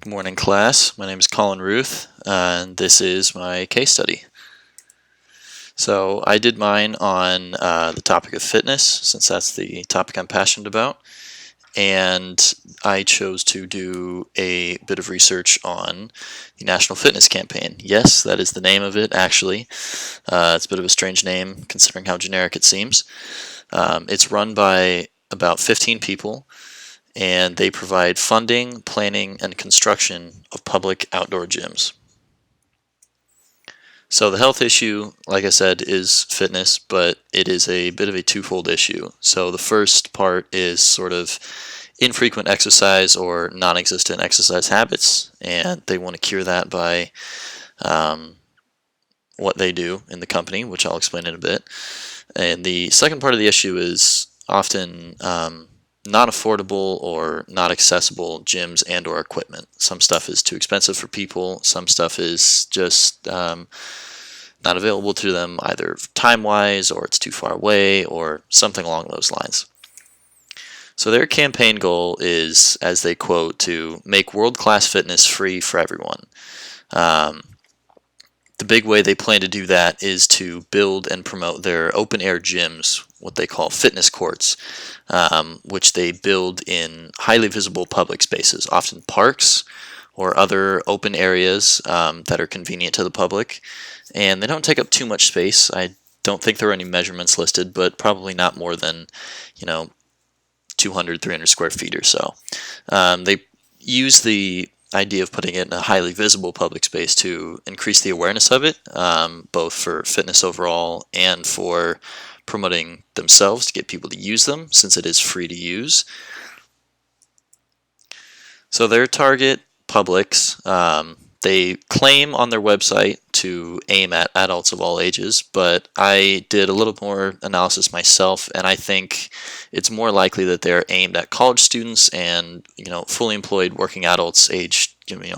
Good morning, class. My name is Collin Ruth, and this is my case study. So I did mine on the topic of fitness, since that's the topic I'm passionate about, and I chose to do a bit of research on the National Fitness Campaign. Yes, that is the name of it, actually. It's a bit of a strange name, considering how generic it seems. It's run by about 15 people, and they provide funding, planning, and construction of public outdoor gyms. So the health issue, like I said, is fitness, but it is a bit of a twofold issue. So the first part is sort of infrequent exercise or non-existent exercise habits, and they want to cure that by what they do in the company, which I'll explain in a bit. And the second part of the issue is often not affordable or not accessible gyms and or equipment. Some stuff is too expensive for people. Some stuff is just not available to them either time-wise, or it's too far away, or something along those lines. So their campaign goal is, as they quote, to make world-class fitness free for everyone. The big way they plan to do that is to build and promote their open-air gyms, what they call fitness courts, which they build in highly visible public spaces, often parks or other open areas that are convenient to the public. And they don't take up too much space. I don't think there are any measurements listed, but probably not more than, 200, 300 square feet or so. They use the idea of putting it in a highly visible public space to increase the awareness of it, both for fitness overall and for promoting themselves to get people to use them, since it is free to use. So their target publics, they claim on their website to aim at adults of all ages, but I did a little more analysis myself, and I think it's more likely that they're aimed at college students and fully employed working adults aged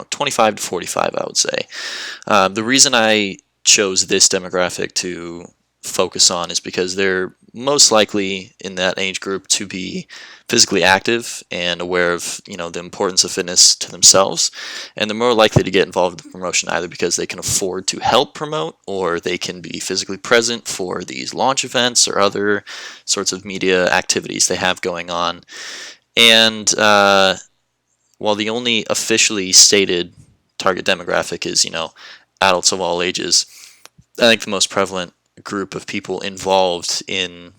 25 to 45, I would say. The reason I chose this demographic to focus on is because they're most likely in that age group to be physically active and aware of the importance of fitness to themselves, and they're more likely to get involved in the promotion either because they can afford to help promote, or they can be physically present for these launch events or other sorts of media activities they have going on. And while the only officially stated target demographic is adults of all ages, I think the most prevalent group of people involved in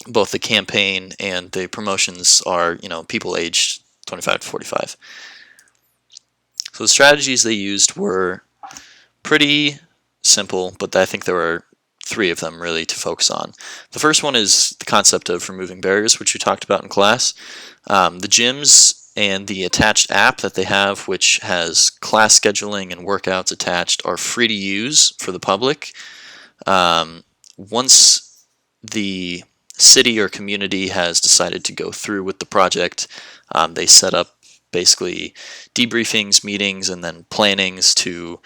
both the campaign and the promotions are people aged 25 to 45. So the strategies they used were pretty simple, but I think there were three of them really to focus on. The first one is the concept of removing barriers, which we talked about in class. The gyms and the attached app that they have, which has class scheduling and workouts attached, are free to use for the public. Once the city or community has decided to go through with the project, they set up basically debriefings, meetings, and then plannings to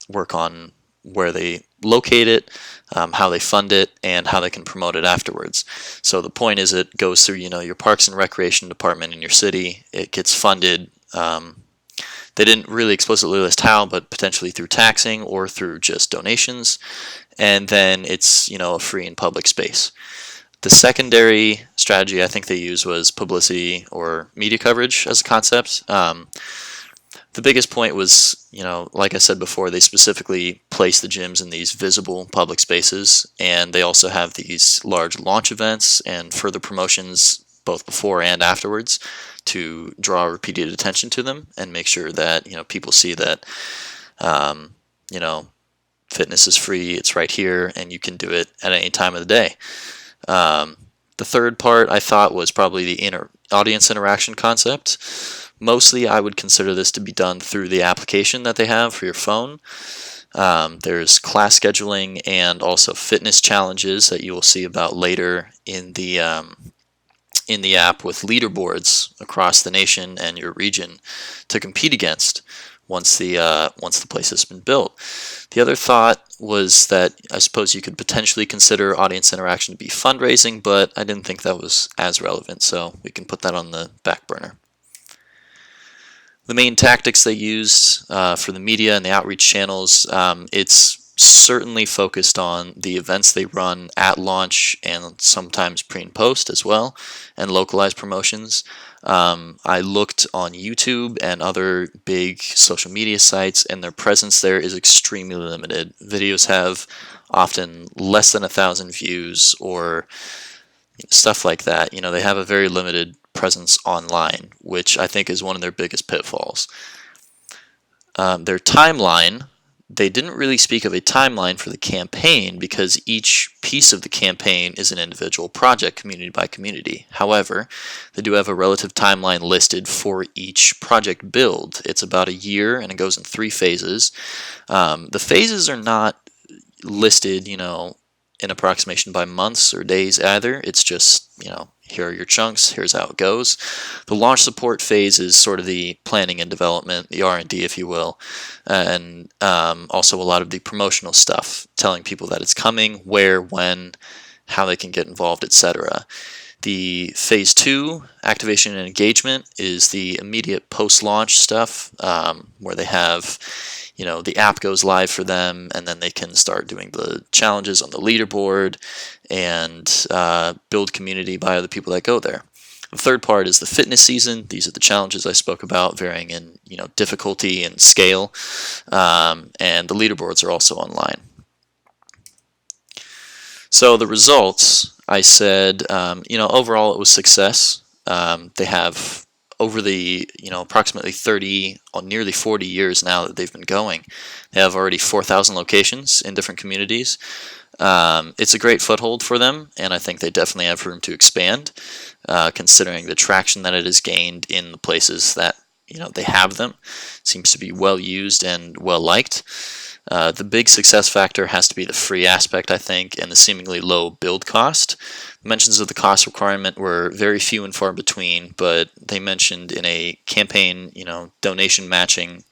work on where they locate it, how they fund it, and how they can promote it afterwards. So the point is, it goes through your Parks and Recreation department in your city. It gets funded. They didn't really explicitly list how, but potentially through taxing or through just donations. And then it's a free and public space. The secondary strategy I think they used was publicity or media coverage as a concept. The biggest point was, like I said before, they specifically place the gyms in these visible public spaces, and they also have these large launch events and further promotions both before and afterwards to draw repeated attention to them and make sure that people see that fitness is free, it's right here, and you can do it at any time of the day. The third part I thought was probably the audience interaction concept. Mostly I would consider this to be done through the application that they have for your phone. There's class scheduling and also fitness challenges that you will see about later in the app, with leaderboards across the nation and your region to compete against once the place has been built. The other thought was that I suppose you could potentially consider audience interaction to be fundraising, but I didn't think that was as relevant, so we can put that on the back burner. The main tactics they used for the media and the outreach channels, it's certainly focused on the events they run at launch and sometimes pre and post as well, and localized promotions. I looked on YouTube and other big social media sites, and their presence there is extremely limited. Videos have often less than 1,000 views or stuff like that. They have a very limited presence online, which I think is one of their biggest pitfalls. Their timeline, they didn't really speak of a timeline for the campaign because each piece of the campaign is an individual project, community by community. However, they do have a relative timeline listed for each project build. It's about a year and it goes in 3 phases. The phases are not listed, in approximation by months or days either. It's just, here are your chunks, here's how it goes. The launch support phase is sort of the planning and development, the R&D, if you will, and also a lot of the promotional stuff, telling people that it's coming, where, when, how they can get involved, etc. The phase 2, activation and engagement, is the immediate post-launch stuff, where they have, the app goes live for them, and then they can start doing the challenges on the leaderboard and build community by other people that go there. The third part is the fitness season. These are the challenges I spoke about, varying in difficulty and scale, and the leaderboards are also online. So the results, I said, overall it was success. They have, over the approximately 30 or nearly 40 years now that they've been going, they have already 4,000 locations in different communities. It's a great foothold for them, and I think they definitely have room to expand, considering the traction that it has gained in the places that they have them. It seems to be well used and well liked. The big success factor has to be the free aspect, I think, and the seemingly low build cost. Mentions of the cost requirement were very few and far between, but they mentioned in a campaign, donation matching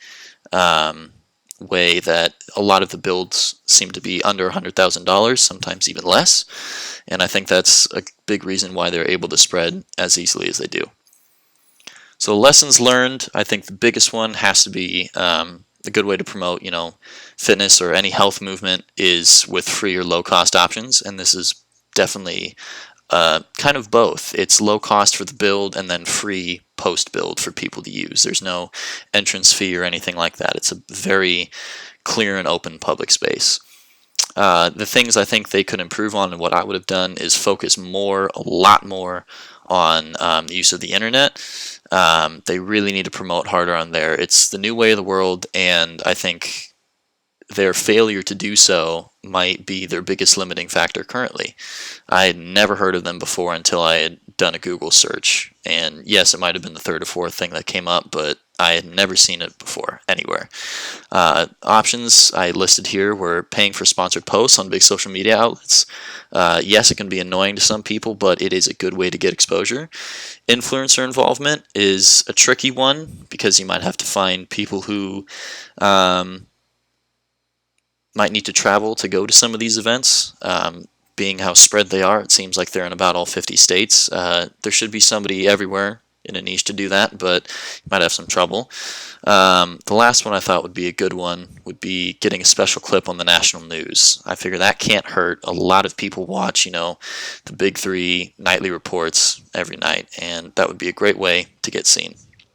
way that a lot of the builds seem to be under $100,000, sometimes even less, and I think that's a big reason why they're able to spread as easily as they do. So lessons learned, I think the biggest one has to be a good way to promote, fitness or any health movement is with free or low-cost options, and this is definitely kind of both. It's low cost for the build and then free post-build for people to use. There's no entrance fee or anything like that. It's a very clear and open public space. The things I think they could improve on and what I would have done is focus a lot more on the use of the internet. They really need to promote harder on there. It's the new way of the world, and I think their failure to do so might be their biggest limiting factor currently. I had never heard of them before until I had done a Google search, and yes, it might have been the third or fourth thing that came up, but I had never seen it before anywhere. Options I listed here were paying for sponsored posts on big social media outlets. Yes, it can be annoying to some people, but it is a good way to get exposure. Influencer involvement is a tricky one because you might have to find people who might need to travel to go to some of these events. Being how spread they are, it seems like they're in about all 50 states. There should be somebody everywhere in a niche to do that, but you might have some trouble. The last one I thought would be a good one would be getting a special clip on the national news. I figure that can't hurt. A lot of people watch, the big 3 nightly reports every night, and that would be a great way to get seen.